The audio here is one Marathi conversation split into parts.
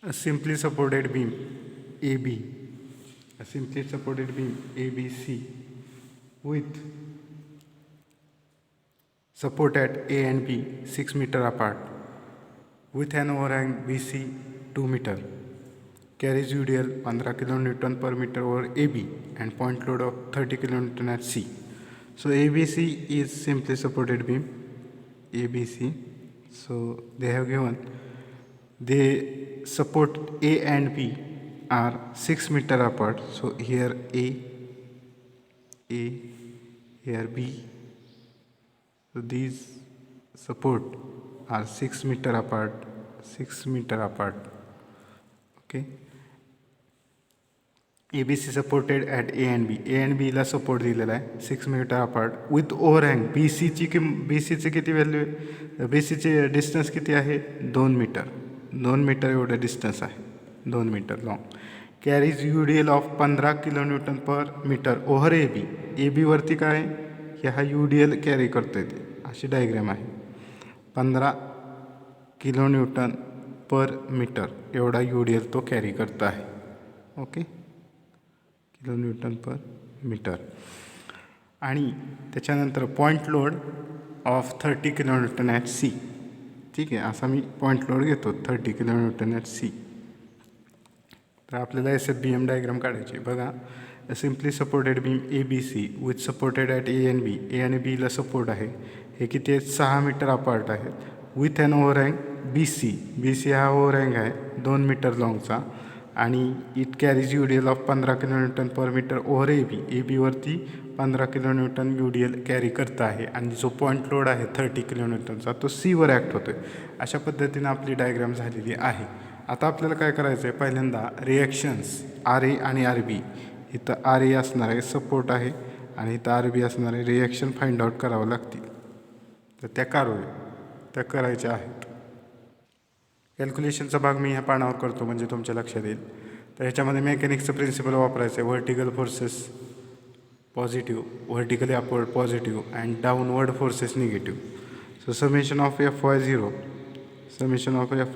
A simply supported beam AB, a simply supported beam ABC with support at A and B 6 meter apart with an overhang BC 2 meter carries UDL 15 kN per meter over AB and point load of 30 kN at C. So ABC is simply supported beam ABC. So they have given they support A and B are 6 meter apart. So here A, here B. So these support are 6 meter apart, 6 meter apart. Okay. ABC supported at A and B. A and B ला सपोर्ट दिलेला आहे 6 मीटर अपार्ट विथ ओव्हरहँग. BCची किती व्हॅल्यू आहे? BCची डिस्टन्स किती आहे? 2 मीटर. 2 मीटर एवढं डिस्टन्स आहे, 2 metre long. Carries UDL of 15 kN per metre over AB. AB वरती काय आहे की हा UDL कॅरी करतोय ते, अशी डायग्राम आहे. 15 kN पर मीटर एवढा UDL तो कॅरी करत आहे. Okay, kN per metre. आणि त्याच्यानंतर point load of 30 kN at C. ठीक आहे, असा मी पॉईंट लोड घेतो 30 kN ॲट सी. तर आपल्याला SFBM डायग्राम काढायची. बघा, simply supported beam ABC with supported at A and B. A आणि Bला सपोर्ट आहे. हे किती आहेत? 6 मीटर अपार्ट आहेत. With an overhang BC. BC हा ओव्हरहँग आहे 2 मीटर लॉंगचा. आणि it carries UDL of 15 kN per metre over AB. AB वरती 15 kN UDL कॅरी करत आहे. आणि जो पॉईंट लोड आहे 30 kN तो सीवर ॲक्ट होतो आहे. अशा पद्धतीनं आपली डायग्राम झालेली आहे. आता आपल्याला काय करायचं आहे? पहिल्यांदा रिॲक्शन्स RA आणि RB. इथं RA असणार आहे, सपोर्ट आहे, आणि इथं RB असणार आहे. रिॲक्शन फाइंड आउट करावं लागतील. तर त्या करायच्या आहेत. कॅल्क्युलेशनचा भाग मी ह्या पानावर करतो म्हणजे तुमच्या लक्षात येईल. तर ह्याच्यामध्ये मेकॅनिक्सचं प्रिन्सिपल वापरायचं आहे. Vertical forces positive, vertically upward positive and downward forces negative. So summation of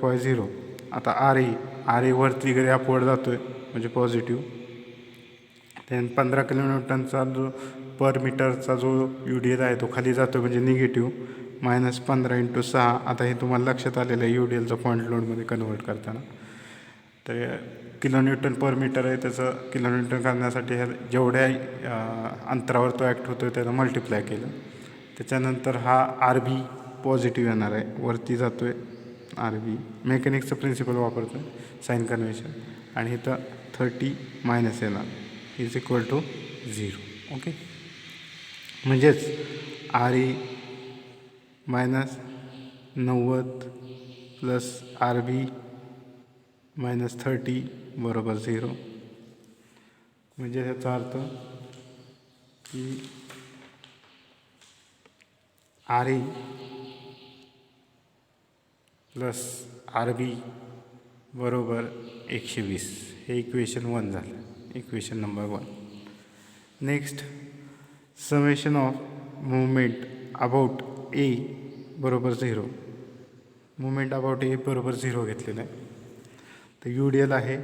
Fy0. आता RA वरती घरी अपवर्ड जातो आहे म्हणजे पॉझिटिव्ह. त्यान 15 kN जो पर मीटरचा जो UDL आहे तो खाली जातो म्हणजे निगेटिव्ह. -15 × 6. आता हे तुम्हाला लक्षात आलेलं आहे UDLचं पॉईंट लोडमध्ये कन्वर्ट करताना. तर kN पर मीटर आहे, त्याचं kN करण्यासाठी ह्या जेवढ्या अंतरावर तो ॲक्ट होतो आहे त्याला मल्टिप्लाय केलं. त्याच्यानंतर हा RB पॉझिटिव्ह येणार आहे, वरती जातो आहे RB. मेकॅनिक्सचं प्रिन्सिपल वापरतो आहे, साईन कन्व्हेन्शन. आणि इथं 30 मायनस येणार इज इक्वल टू 0. ओके, म्हणजेच RA -90 प्लस RB -30 बरोबर 0. म्हणजे ह्याचा अर्थ की RA प्लस RB बरोबर 120. हे इक्वेशन 1 झालं, equation number 1. Next, summation of movement about A बरोबर 0. मुवमेंट अबाउट A बरोबर 0 घेतलेलं आहे. तर UDL आहे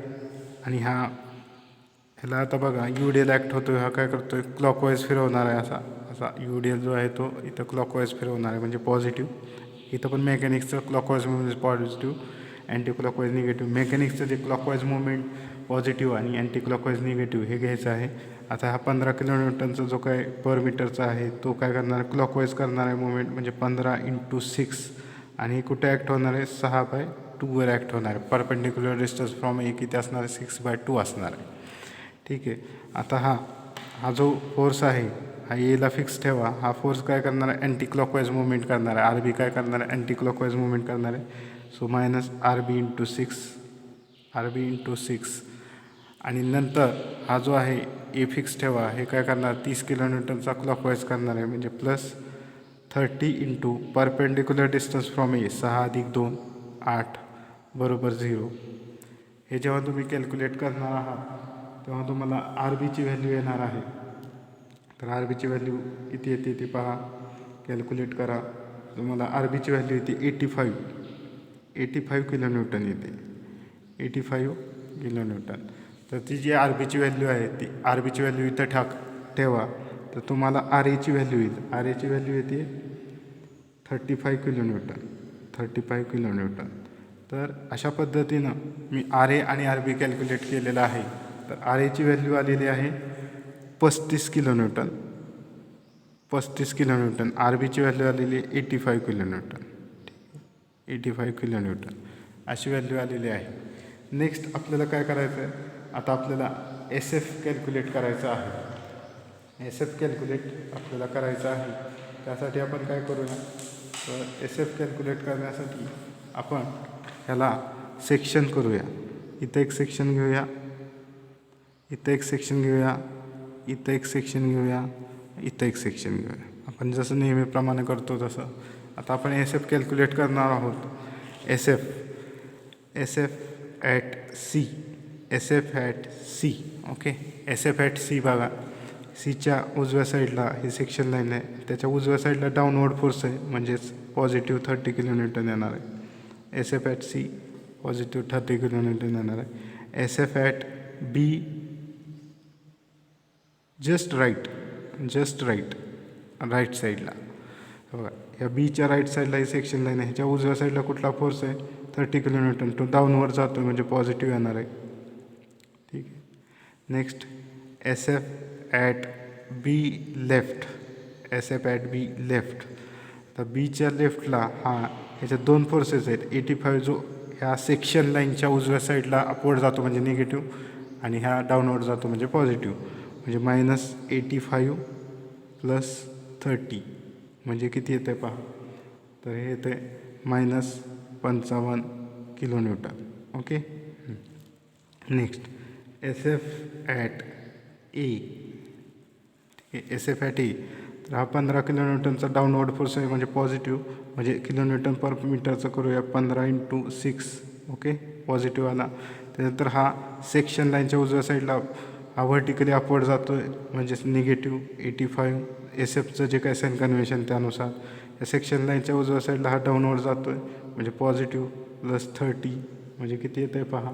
आणि ह्याला आता बघा UDL ॲक्ट होतो आहे. हा काय करतो आहे? क्लॉकवाईज फिरवणार आहे. असा UDL जो आहे तो इथं क्लॉकवाईज फिरवणार आहे म्हणजे पॉझिटिव्ह. इथं पण मेकॅनिक्सचं clockwise movement positive, anti clockwise negative. मेकॅनिक्सचं जे क्लॉकवाईज मुवमेंट पॉझिटिव्ह आणि अँटी क्लॉकवाईज निगेटिव्ह हे घ्यायचं आहे. आता हा 15 kN जो काय पर मीटरचा आहे तो काय करणार आहे? क्लॉकवाईज करणार आहे मुवमेंट म्हणजे 15 × 6. आणि कुठे ॲक्ट होणार आहे? 6/2 ॲक्ट होणार आहे. परपेंडिक्युलर डिस्टन्स फ्रॉम A किती असणार आहे? 6/2 असणार आहे. ठीक आहे. आता हा जो फोर्स आहे हा Aला फिक्स ठेवा. हा फोर्स काय करणार आहे? अँटी क्लॉकवाईज मुवमेंट करणार आहे. RB काय करणार आहे? अँटी क्लॉकवाईज मुवमेंट करणार आहे. So -RB × 6. आणि नंतर हा जो आहे A फिक्स ठेवा. हे काय करणार? 30 kN क्लॉकवाईज करणार आहे म्हणजे +30 × परपेंडिक्युलर डिस्टन्स फ्रॉम A 6 + 2 8 बरोबर 0. हे जेव्हा तुम्ही कॅल्क्युलेट करणार आहात तेव्हा तुम्हाला RBची व्हॅल्यू येणार आहे. तर RBची व्हॅल्यू किती येते ते पहा, कॅल्क्युलेट करा. तुम्हाला RBची व्हॅल्यू येते 85 kN येते. 85 किलो न्यूटन. तर ती जी आर बीची व्हॅल्यू आहे ती आर बीची व्हॅल्यू इथं ठेवा. तर तुम्हाला आर एची व्हॅल्यू येईल. आर एची व्हॅल्यू येते 35 किलो न्यूटन. 35 kilo Newton. तर अशा पद्धतीनं मी आर ए आणि आर बी कॅल्क्युलेट केलेलं आहे. तर आर एची व्हॅल्यू आलेली आहे 35 kilonewton. 35 kilonewton. R बीची व्हॅल्यू आलेली आहे 85 किलो न्यूटन. 85 किलो न्यूटन अशी व्हॅल्यू आलेली आहे. नेक्स्ट आपल्याला काय करायचं आहे, आता आपल्याला एस एफ कॅल्क्युलेट करायचं आहे. एस एफ कॅल्क्युलेट आपल्याला करायचं आहे. त्यासाठी आपण काय करूया, तर एस एफ कॅल्क्युलेट करण्यासाठी आपण ह्याला सेक्शन करूया. इथं एक सेक्शन घेऊया, इथं एक सेक्शन घेऊया, इथं एक सेक्शन घेऊया, इथं एक सेक्शन घेऊया. आपण जसं नेहमीप्रमाणे करतो तसं आता आपण एस एफ कॅल्क्युलेट करणार आहोत. S F at C. S F at C. Okay. S F at C बघा, सीच्या उजव्या साईडला ही सेक्शन लाईन आहे. त्याच्या उजव्या साईडला डाऊनवर्ड फोर्स आहे, म्हणजेच पॉझिटिव्ह 30 किलो न्यूटन येणार आहे. S F at C positive 30 kilonewton येणार आहे. S F at B just right साईडला बघा, या बीच्या राईट साईडला ही सेक्शन लाईन आहे. ह्याच्या उजव्या साईडला कुठला फोर्स आहे, 30 किलो न्यूटन. तो डाऊनवर जातो म्हणजे पॉझिटिव्ह येणार आहे. ठीक आहे. Next S F at B left. S F at B left. तर बीच्या लेफ्टला ह्याच्यात दोन फोर्सेस आहेत. 85 जो ह्या सेक्शन लाईनच्या उजव्या साईडला अपवर्ड जातो म्हणजे निगेटिव्ह, आणि ह्या डाऊनवर्ड जातो म्हणजे पॉझिटिव्ह. म्हणजे -85 + 30 म्हणजे किती येतं आहे पहा, तर हे येतं आहे -55 kilo newton. Okay. Next S F at A. ठीक आहे. एस एफ ॲट ए, तर हा 15 किलो न्यूटनचा डाऊनवर्ड फोर्स आहे म्हणजे पॉझिटिव्ह, म्हणजे किलो न्यूटन पर मीटरचं करूया 15 × 6. ओके. पॉझिटिव्ह आला. त्यानंतर हा सेक्शन लाईनच्या उजव्या साईडला हा व्हर्टिकली अपवर्ड जातो आहे म्हणजेच निगेटिव्ह 85. एस एफचं जे काय साईन कन्व्हेन्शन त्यानुसार या सेक्शन लाईनच्या उजव्या साईडला हा डाऊनवर्ड जातो आहे म्हणजे पॉझिटिव्ह + 30 म्हणजे किती येतं आहे पहा,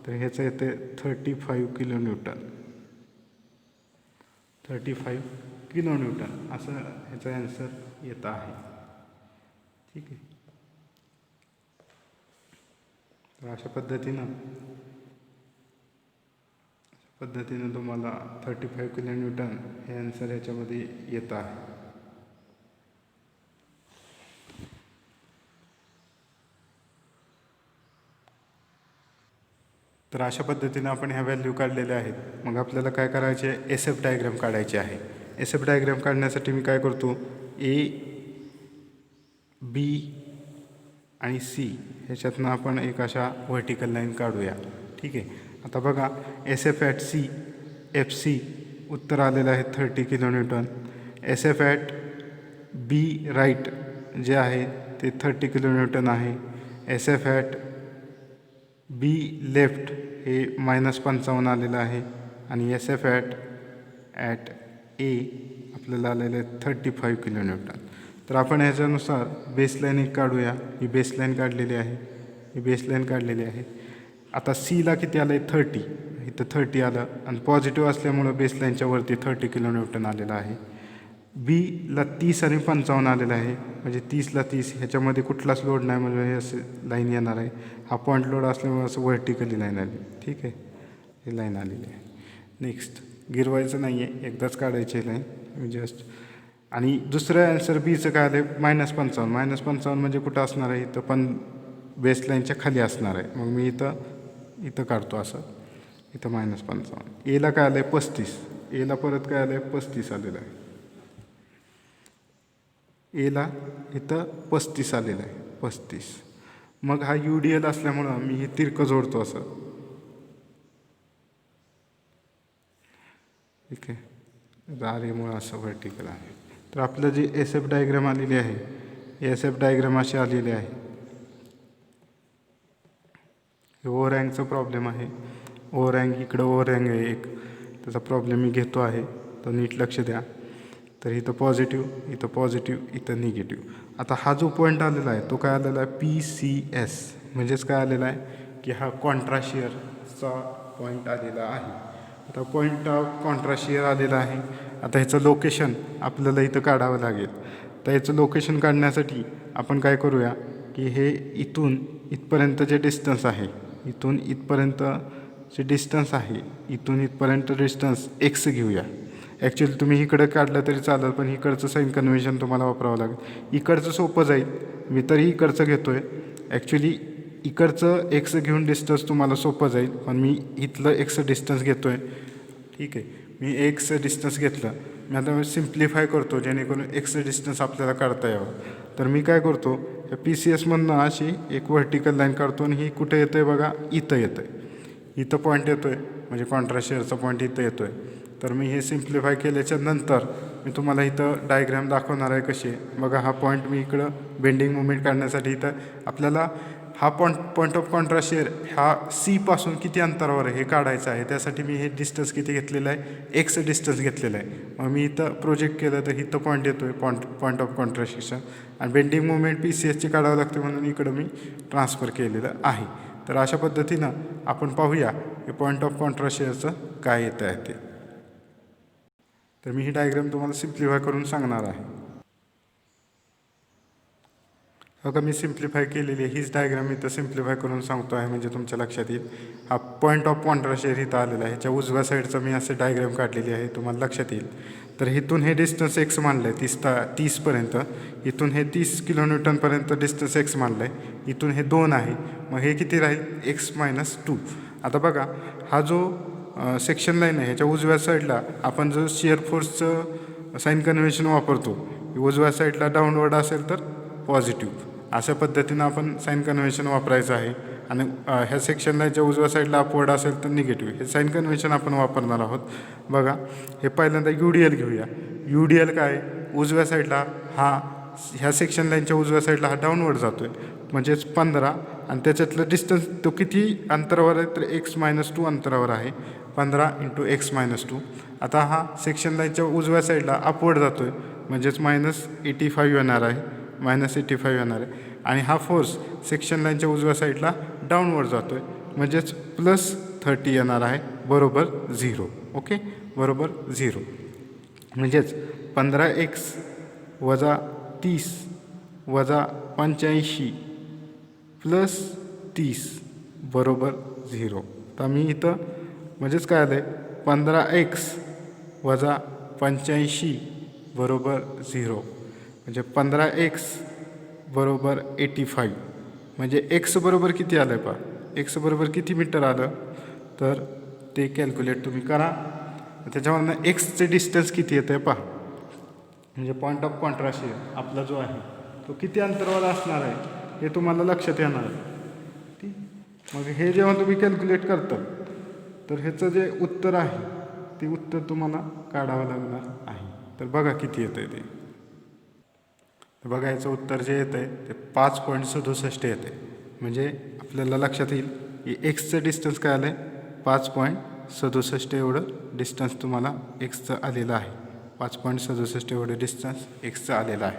तर ह्याचं येतं आहे 35 किलो न्यूटन. 35 किलो न्यूटन असं ह्याचा ॲन्सर येत आहे. ठीक आहे. तर अशा पद्धतीनं तुम्हाला 35 किलो न्यूटन हे ॲन्सर ह्याच्यामध्ये येत आहे. तर अशा पद्धतीनं आपण ह्या व्हॅल्यू काढलेल्या आहेत. मग आपल्याला काय करायचे, एस एफ डायग्राम काढायचे आहे. एस एफ डायग्राम काढण्यासाठी मी काय करतो, ए बी आणि सी ह्याच्यातनं आपण एक अशा व्हर्टिकल लाईन काढूया. ठीक आहे. आता बघा, S F at C, F C उत्तर आलेलं आहे 30 kilonewton. S F at B right जे आहे ते 30 किलो न्यूटन आहे. S F at B left हे -55 आलेलं आहे. आणि एस एफ ॲट ए आपल्याला आलेलं आहे 35 किलो न्यूटन. तर आपण ह्याच्यानुसार बेसलाईन एक काढूया. ही बेसलाईन काढलेली आहे. आता सीला किती आलं आहे 30, इथं 30 आलं आणि पॉझिटिव्ह असल्यामुळं बेसलाईनच्या वरती 30 किलो न्यूटन आलेलं आहे. बीला 30 आणि 55 आलेलं आहे म्हणजे 30ला 30, ह्याच्यामध्ये कुठलाच लोड नाही म्हणजे हे असं लाईन येणार आहे. हा पॉईंट लोड असल्यामुळे असं व्हर्टिकली लाईन आली. ठीक आहे. ही लाईन आलेली आहे. नेक्स्ट गिरवायचं नाही आहे, एकदाच काढायची लाईन जस्ट. आणि दुसरं ॲन्सर बीचं काय आलं आहे -55. -55 म्हणजे कुठं असणार आहे, इथं पण बेसलाईनच्या खाली असणार आहे. मग मी इथं काढतो असं, इथं -55. एला काय आलं आहे 35. एला परत काय आलं आहे 35 आलेलं आहे. एला इथं 35 आलेलं आहे, 35. मग हा UDL असल्यामुळं मी हे तिरकं जोडतो असं. ठीक आहे. आरेमुळं असं व्हर्टिकल आहे. तर आपलं जे एस एफ डायग्राम आलेली आहे, एस एफ डायग्राम अशी आलेली आहे. हे ओव्हरहँगचा प्रॉब्लेम आहे. ओव्हरहँग इकडं ओव्हरहँग आहे एक, त्याचा प्रॉब्लेम मी घेतो आहे, तर नीट लक्ष द्या. तर इथं पॉझिटिव्ह, इथं निगेटिव्ह. आता हा जो पॉईंट आलेला आहे तो काय आलेला आहे PCS, म्हणजेच काय आलेला आहे की हा कॉन्ट्रा शिअरचा पॉईंट आलेला आहे. आता पॉईंट ऑफ कॉन्ट्रा शिअर आलेला आहे. आता ह्याचं लोकेशन आपल्याला इथं काढावं लागेल. तर ह्याचं लोकेशन काढण्यासाठी आपण काय करूया की हे इथून इथपर्यंत जे डिस्टन्स आहे, इथून इथपर्यंत जे डिस्टन्स आहे, इथून इथपर्यंत डिस्टन्स एक्स घेऊया. ॲक्च्युली तुम्ही इकडं काढलं तरी चालेल, पण इकडचं साईन कन्व्हेन्शन तुम्हाला वापरावं लागेल. इकडचं सोपं जाईल, मी तरी इकडचं घेतो आहे. ॲक्च्युली इकडचं एक्स घेऊन डिस्टन्स तुम्हाला सोपं जाईल, पण मी इथलं एक्स डिस्टन्स घेतो आहे. ठीक आहे, मी एक्स डिस्टन्स घेतलं. मी आता सिम्प्लिफाय करतो जेणेकरून एक्स डिस्टन्स आपल्याला काढता यावं. तर मी काय करतो, या PCSमधनं अशी एक व्हर्टिकल लाईन काढतो आणि ही कुठे येतं आहे बघा, इथं येतं आहे. इथं पॉईंट येतो आहे, म्हणजे कॉन्ट्रा शेअरचा पॉईंट इथं येतो आहे. तर मी हे सिम्प्लिफाय केल्याच्या नंतर मी तुम्हाला इथं डायग्रॅम दाखवणार आहे कशी आहे. बघा हा पॉईंट मी इकडं बेंडिंग मुवमेंट काढण्यासाठी इथं आपल्याला हा पॉईंट ऑफ कॉन्ट्रा शेअर हा सीपासून किती अंतरावर आहे हे काढायचं आहे. त्यासाठी मी हे डिस्टन्स किती घेतलेलं आहे, एक्स डिस्टन्स घेतलेलं आहे. मग मी इथं प्रोजेक्ट केलं तर इथं पॉईंट येतो आहे पॉईंट ऑफ कॉन्ट्रा शेअर, आणि बेंडिंग मुवमेंट PCSची काढावं लागते म्हणून इकडं मी ट्रान्सफर केलेलं आहे. तर अशा पद्धतीनं आपण पाहूया की पॉईंट ऑफ कॉन्ट्रा शेअरचं काय येतं आहे ते. तर मी ही डायग्राम तुम्हाला सिम्प्लिफाय करून सांगणार आहे. बघा मी सिम्प्लिफाय केलेली आहे, हीच डायग्राम इथं सिम्प्लिफाय करून सांगतो आहे म्हणजे तुमच्या लक्षात येईल. हा पॉईंट ऑफ कॉन्ट्रा शेअर इथं आलेला आहे. ह्याच्या उजव्या साईडचं मी असे डायग्राम काढलेली आहे, तुम्हाला लक्षात येईल. तर इथून हे डिस्टन्स एक्स मानलं आहे 30पर्यंत. इथून हे 30 kN डिस्टन्स एक्स मानलं आहे. इथून हे 2 आहे, मग हे किती राहील, x-2. आता बघा हा जो सेक्शन लाईन आहे ह्याच्या उजव्या साईडला आपण जो शिअर फोर्सचं साईन कन्व्हेन्शन वापरतो, उजव्या साईडला डाऊनवर्ड असेल तर पॉझिटिव्ह, अशा पद्धतीनं आपण साईन कन्व्हेन्शन वापरायचं आहे. आणि ह्या सेक्शन लाईनच्या उजव्या साईडला अपवर्ड असेल तर निगेटिव्ह, हे साईन कन्व्हेन्शन आपण वापरणार आहोत. बघा हे पहिल्यांदा UDL घेऊया. UDL काय, उजव्या साईडला हा ह्या सेक्शन लाईनच्या उजव्या साईडला हा डाऊनवर्ड जातो आहे, म्हणजेच 15, आणि त्याच्यातलं डिस्टन्स तो किती अंतरावर आहे तर x-2 अंतरावर आहे. 15 × x-2. आता हा सेक्शन लाईनच्या उजव्या साईडला अपवर्ड जातो आहे, म्हणजेच -85 येणार आहे, -85 येणार आहे. आणि हा फोर्स सेक्शन लाईनच्या उजव्या साईडला डाऊनवर्ड जातो आहे, म्हणजेच +30 येणार आहे, बरोबर 0. ओके, बरोबर 0. म्हणजेच 15x - 30 - 85 + 30 बरोबर 0. तर मी इथं म्हणजेच काय आलं आहे, 15x - 85 बरोबर 0, म्हणजे 15x बरोबर 85. म्हणजे x बरोबर किती आलं आहे पहा, x बरोबर किती मीटर आलं तर ते कॅल्क्युलेट तुम्ही करा. त्याच्यावरनं एक्सचे डिस्टन्स किती येतं आहे पहा, म्हणजे पॉईंट ऑफ कॉन्ट्रा शेअर आपला जो आहे तो किती अंतरावर असणार आहे हे तुम्हाला लक्षात येणार आहे. ठीक, मग हे जेव्हा तुम्ही कॅल्क्युलेट करता तर ह्याचं जे उत्तर आहे ते उत्तर तुम्हाला काढावं लागणार आहे. तर बघा किती येतं आहे ते. तर बघा याचं उत्तर जे येतं आहे ते 5.67 येतं आहे. म्हणजे आपल्याला लक्षात येईल की एक्सचं डिस्टन्स काय आलं आहे, 5.67 एवढं डिस्टन्स तुम्हाला एक्सचं आलेलं आहे. 5.67 एवढं डिस्टन्स एक्सचं आलेलं आहे.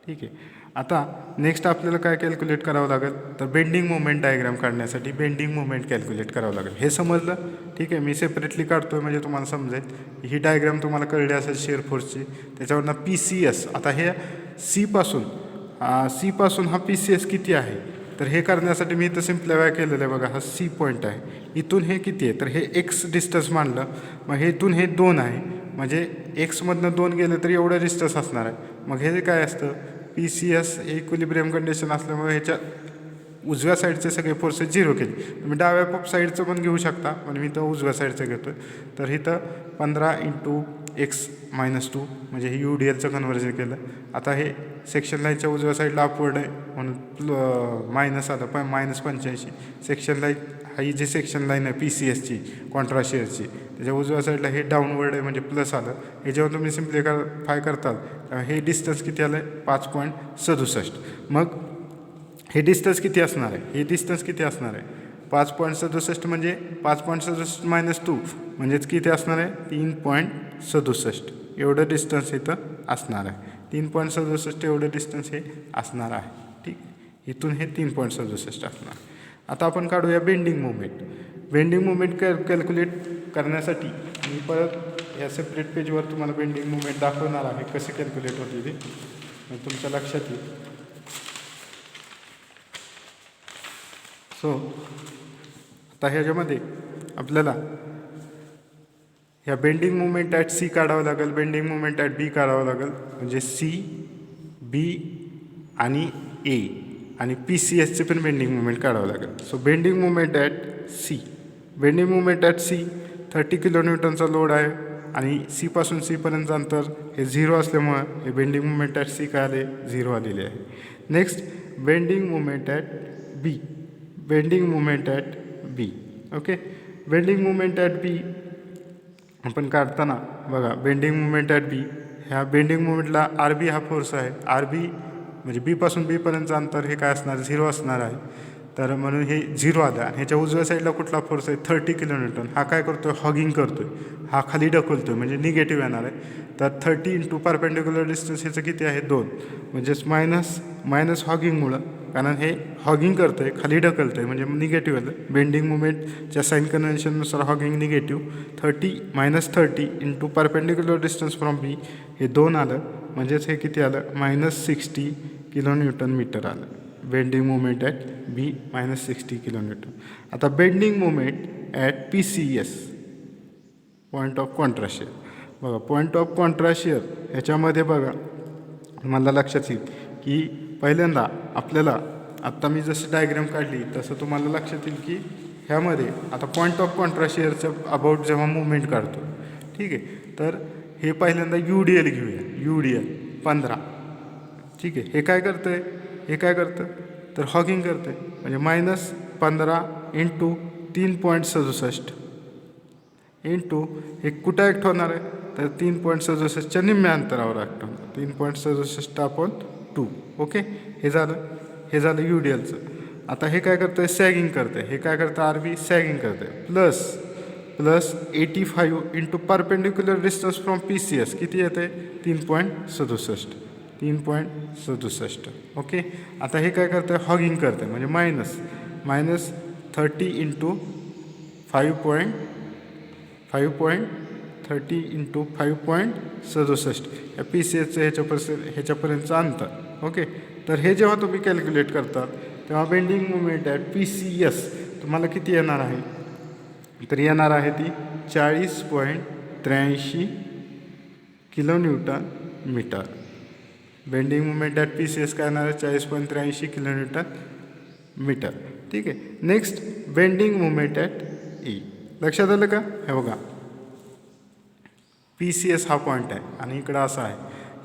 ठीक आहे, आता नेक्स्ट आपल्याला काय कॅल्क्युलेट करावं लागेल तर बेंडिंग मोमेंट डायग्राम काढण्यासाठी बेंडिंग मोमेंट कॅल्क्युलेट करावं लागेल. हे समजलं, ठीक आहे. मी सेपरेटली काढतो आहे म्हणजे तुम्हाला समजेल. ही डायग्राम तुम्हाला कळली असेल शिअर फोर्सची. त्याच्यावरनं PCS, आता हे सीपासून हा PCS किती आहे तर हे करण्यासाठी मी इथं सिम्प्लिफाय केलेलं आहे. बघा हा C पॉईंट आहे, इथून हे किती आहे तर हे एक्स डिस्टन्स मानलं, मग हे इथून हे 2 आहे, म्हणजे एक्समधनं 2 गेलं तर एवढं डिस्टन्स असणार आहे. मग हे काय असतं, PCS हे इक्विलिब्रियम कंडिशन असल्यामुळे ह्याच्या उजव्या साईडचे सगळे फोर्सेस 0 केले. तुम्ही डाव्या साईडचं पण घेऊ शकता, पण मी इथं उजव्या साईडचं घेतो आहे. तर इथं 15 × x-2 म्हणजे हे UDLचं कन्व्हर्जन केलं. आता हे सेक्शन लाईनच्या उजव्या साईडला अपवर्ड आहे म्हणून मायनस आलं, पण -85. सेक्शन लाईन ही जी सेक्शन लाईन आहे PCSची कॉन्ट्रा शेअरची त्याच्या उजव्या साईडला हे डाऊनवर्ड आहे म्हणजे प्लस आलं. हे जेव्हा तुम्ही सिम्प्लिफाय करताल हे डिस्टन्स किती आलं आहे 5.67. मग हे डिस्टन्स किती असणार आहे, हे डिस्टन्स किती असणार आहे 5.67 म्हणजे 5.67 - 2 म्हणजेच किती असणार आहे 3.67 एवढं डिस्टन्स इथं असणार आहे. 3.67 एवढं डिस्टन्स हे असणार आहे. ठीक, इथून हे 3.67 असणार. आता आपण काढूया bending movement. Bending movement calculate करण्यासाठी मी परत या सेपरेट पेजवर तुम्हाला बेंडिंग मुवमेंट दाखवणार आहे कसे कॅल्क्युलेट होते ते तुमच्या लक्षात येईल. सो आता ह्याच्यामध्ये आपल्याला ह्या बेंडिंग मुवमेंट ॲट सी काढावं लागेल, बेंडिंग मुवमेंट ॲट बी काढावं लागेल, म्हणजे सी, बी आणि ए आणि PCSचे पण बेंडिंग मुवमेंट काढावं लागेल. So bending movement at C, bending movement at C 30 किलोन्यूटनचा लोड आहे आणि सी पासून सी पर्यंतचं अंतर हे 0 असल्यामुळं हे बेंडिंग मुवमेंट ॲट सी काय आले 0 आलेले आहे. Next bending movement at B, bending movement at B. Okay, bending movement at B आपण काढताना बघा बेंडिंग मुवमेंट ॲट बी, ह्या बेंडिंग मुवमेंटला RB हा फोर्स आहे. RB म्हणजे बी पासून बी पर्यंतचं अंतर हे काय असणार 0 असणार आहे. तर म्हणून हे 0 आलं. आणि ह्याच्या उजव्या साईडला कुठला फोर्स आहे 30 किलोन्यूटन. हा काय करतो आहे हॉगिंग करतो आहे, हा खाली ढकलतो आहे म्हणजे निगेटिव्ह येणार आहे. तर 30 इंटू परपेंडिक्युलर डिस्टन्स ह्याचं किती आहे 2, म्हणजेच मायनस हॉगिंगमुळं, कारण हे हॉगिंग करतं आहे खाली ढकलतं आहे म्हणजे निगेटिव्ह आलं. बेंडिंग मुवमेंटच्या साईन कन्व्हेन्शननुसार hogging negative. 30 into perpendicular distance from B हे 2 आलं, म्हणजेच हे किती आलं -60 किलोन्यूटन मीटर आलं. Bending movement at B -60 kilonewton. आता bending movement at PCS, point of contrast. बघा पॉईंट ऑफ कॉन्ट्रास्ट ह्याच्यामध्ये बघा तुम्हाला लक्षात येईल की पहिल्यांदा आपल्याला आत्ता मी जशी डायग्राम काढली तसं तुम्हाला लक्षात येईल की ह्यामध्ये आता पॉईंट ऑफ कॉन्ट्रास्ट अबाउट जेव्हा मुवमेंट काढतो, ठीक आहे, तर हे पहिल्यांदा UDL घेऊया. UDL 15, ठीक आहे. हे काय करतं आहे, हे काय करतं तर हॉगिंग करतं आहे, म्हणजे -15 इंटू 3.67 इंटू हे कुठं ॲक्ट होणार आहे तर 3.67च्या निम्म्या अंतरावर ॲक्ट होणार. 3.67/2. ओके, हे झालं UDLचं. आता हे काय करतं आहे सॅगिंग करतं आहे. हे काय करतं RB सॅगिंग करतं आहे. Plus 85 into perpendicular distance from PCS किती येते 3.67. ओके, आता हे काय करतं आहे हॉगिंग करतं आहे म्हणजे -30 इंटू 5.30 इंटू 5.67 या PCSचं ह्याच्यापर्यंतचं अंतर. ओके, तर हे जेव्हा तुम्ही कॅल्क्युलेट करता तेव्हा बेंडिंग मुवमेंट ॲट PCS तुम्हाला किती येणार आहे तर येणार आहे ती 40.83 kilonewton metre. Bending movement at PCS काय येणार आहे 40.83 किलोन्यूटन मीटर. ठीक आहे. Next bending movement at E. लक्षात आलं का? हे बघा PCS हा पॉईंट आहे आणि इकडं असा आहे.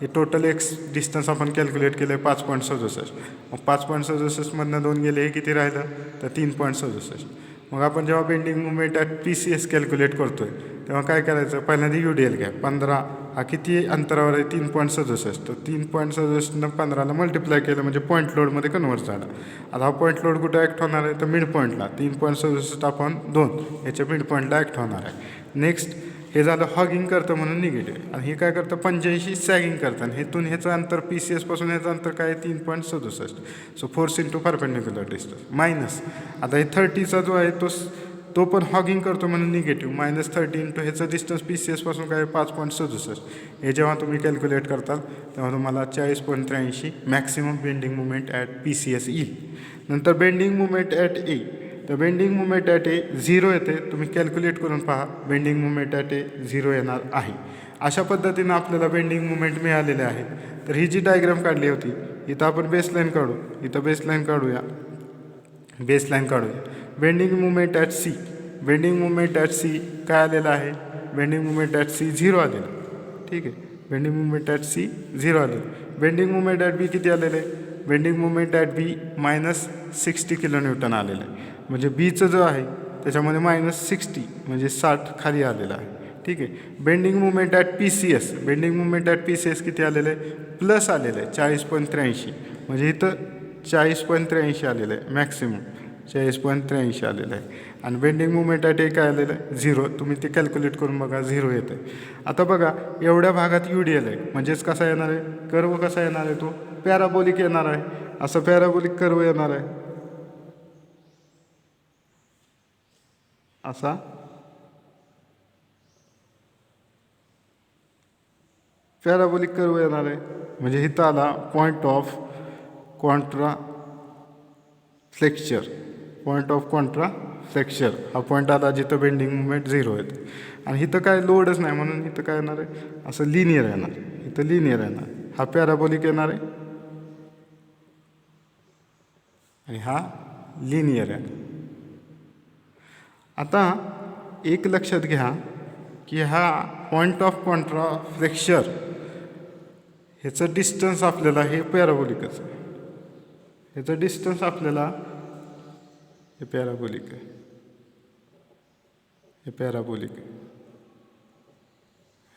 हे टोटल डिस्टन्स आपण कॅल्क्युलेट केलं आहे 5.67. मग 5.67मधनं 2 गेले हे किती राहिलं तर 3.67. मग आपण जेव्हा bending movement at PCS calculate करतो आहे तेव्हा काय करायचं पहिल्यांदा UDL घ्या. 15 हा किती अंतरावर आहे 3.67. तर 3.67 15ला मल्टिप्लाय केलं म्हणजे पॉईंट लोडमध्ये कन्वर्ट झाला. आता हा पॉईंट लोड कुठे ॲक्ट होणार आहे तर मिड पॉईंटला 3.67/2 ह्याच्या मिड पॉईंटला ॲक्ट होणार आहे. नेक्स्ट हे झालं हॉगिंग करतं म्हणून निगेटिव्ह आणि हे काय करतं 85 सॅगिंग करतं आणि हेतून ह्याचं अंतर PCS पासून ह्याचं अंतर काय आहे 3.67. So force into perpendicular distance minus आता हे 30चा जो आहे तो पण हॉगिंग करतो म्हणून निगेटिव्ह -30 इंटू ह्याचं डिस्टन्स PCS पासून काय 5.67. हे जेव्हा तुम्ही कॅल्क्युलेट करताल तेव्हा तुम्हाला 40.83 maximum bending movement at PCS येईल. नंतर बेंडिंग मुवमेंट ॲट ए. तर बेंडिंग मुवमेंट ॲट ए 0 येते. तुम्ही कॅल्क्युलेट करून पहा बेंडिंग मुवमेंट ॲट ए 0 येणार आहे. अशा पद्धतीनं आपल्याला बेंडिंग मुवमेंट मिळालेले आहेत. तर ही जी डायग्राम काढली होती इथं आपण बेसलाईन काढू. इथं बेसलाईन काढूया. Bending movement at C. Bending movement at C काय आलेलं आहे बेंडिंग मुवमेंट ॲट सी 0 आलेलं. ठीक आहे. बेंडिंग मुवमेंट ॲट सी 0 आलेलं. बेंडिंग मुवमेंट ॲट बी किती आलेलं आहे bending movement at B -60 kilonewton आलेलं आहे. म्हणजे बीचं जो आहे त्याच्यामध्ये -60 म्हणजे 60 खाली आलेलं आहे. ठीक आहे. Bending movement at PCS. Bending movement at PCS किती आलेलं आहे प्लस आलेलं आहे 40.83 म्हणजे इथं 40.83 आलेलं आहे मॅक्सिमम 40.83 आलेलं आहे. आणि बेंडिंग मुवमेंट ॲट ए काय आलेलं आहे 0. तुम्ही ते कॅल्क्युलेट करून बघा 0 येतं आहे. आता बघा एवढ्या भागात UDL आहे म्हणजेच कसा येणार आहे कर्व कसा येणार आहे तो पॅराबोलिक येणार आहे. असं पॅराबोलिक कर्व येणार आहे. असा पॅराबोलिक कर्व येणार आहे. म्हणजे इथं आला point of Contra flexure. Point of Contra flexure हा पॉईंट आला जिथं बेंडिंग मुवमेंट 0 येते. आणि इथं काय लोडच नाही म्हणून इथं काय येणार आहे, असं लिनियर येणार. इथं लिनियर येणार. हा पॅराबोलिक येणार आहे आणि हा लिनियर आहे. आता एक लक्षात घ्या की हा पॉईंट ऑफ कॉन्ट्रा फ्लेक्चर ह्याचं डिस्टन्स आपल्याला हे पॅराबोलिकच आहे. ह्याचं डिस्टन्स आपल्याला हे पॅराबोलिक आहे. हे पॅराबोलिक आहे.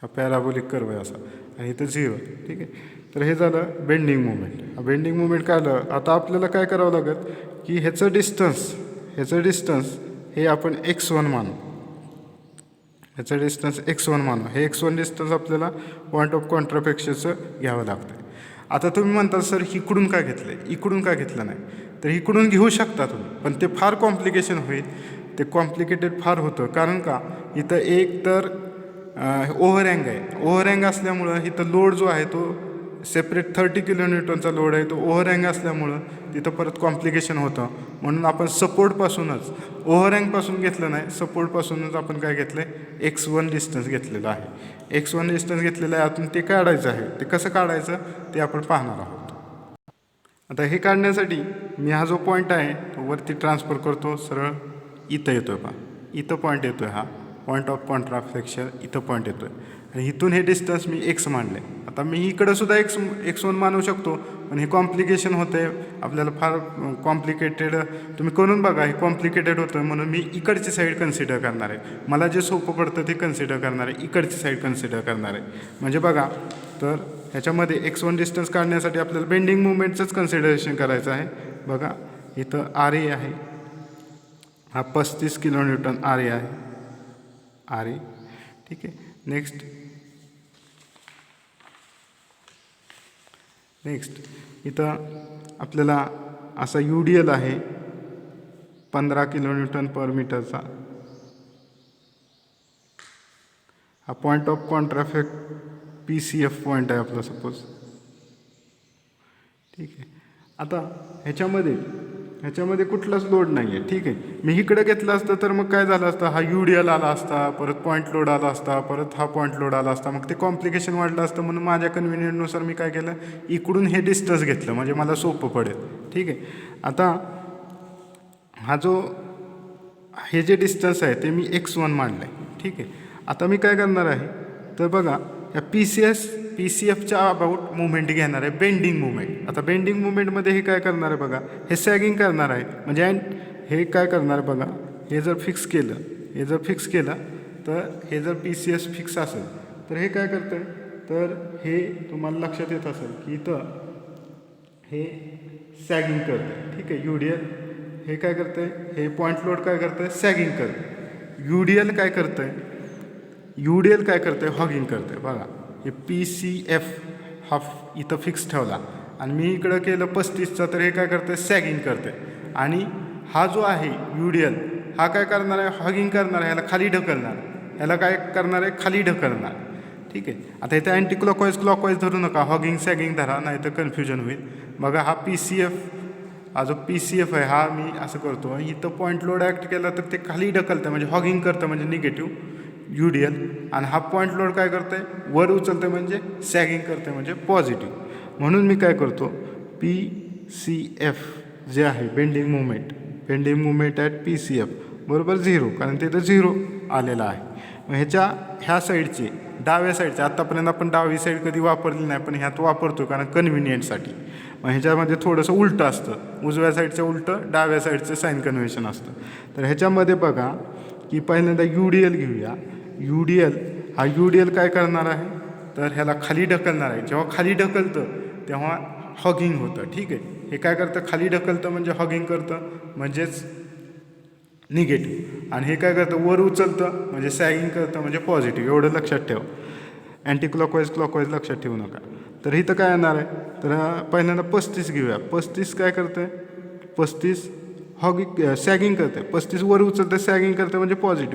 हा पॅराबोलिक कर्व आहे असा आणि इथं 0. ठीक आहे. तर हे झालं बेंडिंग मुवमेंट. हा बेंडिंग मुवमेंट काढलं. आता आपल्याला काय करावं लागेल की ह्याचं डिस्टन्स हे आपण x1 मानू. ह्याचं डिस्टन्स x1 मानू. हे x1 डिस्टन्स आपल्याला पॉईंट ऑफ कॉन्ट्राफ्लेक्शरचं घ्यावं लागतं. आता तुम्ही म्हणता सर इकडून का घेतलं आहे, इकडून का घेतलं नाही, तर इकडून घेऊ शकता तुम्ही, पण ते फार कॉम्प्लिकेशन होईल. ते कॉम्प्लिकेटेड फार होतं. कारण का इथं एक तर ओव्हरहँग आहे. ओव्हरहँग असल्यामुळं इथं लोड जो आहे तो सेपरेट 30 kN लोड आहे. तो ओव्हरहँग असल्यामुळं तिथं परत कॉम्प्लिकेशन होतं. म्हणून आपण सपोर्टपासूनच ओव्हरहँगपासून घेतलं नाही, सपोर्टपासूनच आपण काय घेतलं आहे, x1 डिस्टन्स घेतलेलं आहे. x1 डिस्टन्स घेतलेलं आहे. आतून ते काढायचं आहे. ते कसं काढायचं ते आपण पाहणार आहोत. आता हे काढण्यासाठी मी हा जो पॉईंट आहे तो वरती ट्रान्सफर करतो. सरळ इथं येतो आहे. पहा इथं पॉईंट येतो आहे. हा पॉईंट ऑफ कॉन्ट्राफ्लेक्शन इथं पॉईंट येतो आहे. आणि इथून हे डिस्टन्स मी x मानलं आहे. आता मी इकडं सुद्धा x1 मानू शकतो, पण हे कॉम्प्लिकेशन होतं आहे. आपल्याला फार कॉम्प्लिकेटेड तुम्ही करून बघा. हे कॉम्प्लिकेटेड होतं म्हणून मी इकडची साईड कन्सिडर करणार आहे. मला जे सोपं पडतं ते कन्सिडर करणार आहे. इकडची साईड कन्सिडर करणार आहे. म्हणजे बघा, तर ह्याच्यामध्ये x1 डिस्टन्स काढण्यासाठी आपल्याला बेंडिंग मुवमेंटचंच कन्सिडरेशन करायचं आहे. बघा इथं RA आहे. हा 35 kN RA आहे. RA. ठीक आहे. नेक्स्ट इथं आपल्याला असा UDL आहे 15 kN/मीटरचा. हा पॉईंट ऑफ कॉन्ट्राफ्लेक्ट PCF पॉईंट आहे आपला सपोज. ठीक आहे. आता ह्याच्यामध्ये कुठलाच लोड नाही आहे. ठीक आहे. मी इकडे घेतलं असतं तर मग काय झालं असतं, हा UDL आला असता, परत पॉईंट लोड आला असता, परत हा पॉईंट लोड आला असता, मग ते कॉम्प्लिकेशन वाढलं असतं. म्हणून माझ्या कन्व्हिनियंटनुसार मी काय केलं, इकडून हे डिस्टन्स घेतलं म्हणजे मला सोपं पडेल. ठीक आहे. आता हे जे डिस्टन्स आहे ते मी x1 मानलं आहे. ठीक आहे. आता मी काय करणार आहे, तर बघा या PCFच्या अबाउट मुवमेंट घेणार आहे, बेंडिंग मुवमेंट. आता बेंडिंग मुवमेंटमध्ये हे काय करणार आहे बघा, हे सॅगिंग करणार आहे. म्हणजे हे काय करणार आहे बघा, हे जर फिक्स केलं तर हे जर PCS फिक्स असेल तर हे काय करतं आहे, तर हे तुम्हाला लक्षात येत असेल की इथं हे सॅगिंग करतं. ठीक आहे. UDL हे काय करतं आहे, हे पॉईंट लोड काय करतं आहे, सॅगिंग करतं. UDL काय करतं आहे, हॉगिंग करतं आहे. बघा हे PCF हा इथं फिक्स ठेवला आणि मी इकडं केलं 35चा, तर हे काय करतं आहे, सॅगिंग करतं आहे. आणि हा जो आहे UDL हा काय करणार आहे, हॉगिंग करणार आहे. ह्याला खाली ढकलणार. ठीक आहे. आता इथं अँटी क्लॉकवाईज धरू नका, हॉगिंग सॅगिंग धरा, नाही तर कन्फ्युजन होईल. बघा हा जो PCF आहे हा मी असं करतो, इथं पॉईंट लोड ॲक्ट केला तर ते खाली ढकलतं म्हणजे हॉगिंग करतं म्हणजे निगेटिव्ह UDL. आणि हा पॉईंट लोड काय करतं आहे, वर उचलतं म्हणजे सॅगिंग करतं म्हणजे पॉझिटिव्ह. म्हणून मी काय करतो, PCF जे आहे बेंडिंग मुवमेंट ॲट PCF बरोबर 0, कारण तिथं 0 आलेला आहे. मग ह्या साईडचे डाव्या साईडचे, आत्तापर्यंत आपण डावी साईड कधी वापरली नाही, पण ह्यात वापरतो कारण कन्व्हिनियंटसाठी. मग ह्याच्यामध्ये थोडंसं उलटं असतं, उजव्या साईडचं उलटं, डाव्या साईडचं साईन कन्व्हेन्शन असतं. तर ह्याच्यामध्ये बघा की पहिल्यांदा UDL घेऊया. UDL काय करणार आहे, तर ह्याला खाली ढकलणार आहे. जेव्हा खाली ढकलतं तेव्हा हॉगिंग होतं. ठीक आहे. हे काय करतं, खाली ढकलतं म्हणजे हॉगिंग करतं म्हणजेच निगेटिव्ह. आणि हे काय करतं, वर उचलतं म्हणजे सॅगिंग करतं म्हणजे पॉझिटिव्ह. एवढं लक्षात ठेवा. अँटी क्लॉकवाईज लक्षात ठेवू नका. तर इथं काय येणार आहे, तर पहिल्यांदा 35 घेऊया. 35 काय करतं आहे, 35 हॉगिंग सॅगिंग करते, 35 वर उचलते सॅगिंग करते म्हणजे पॉझिटिव्ह.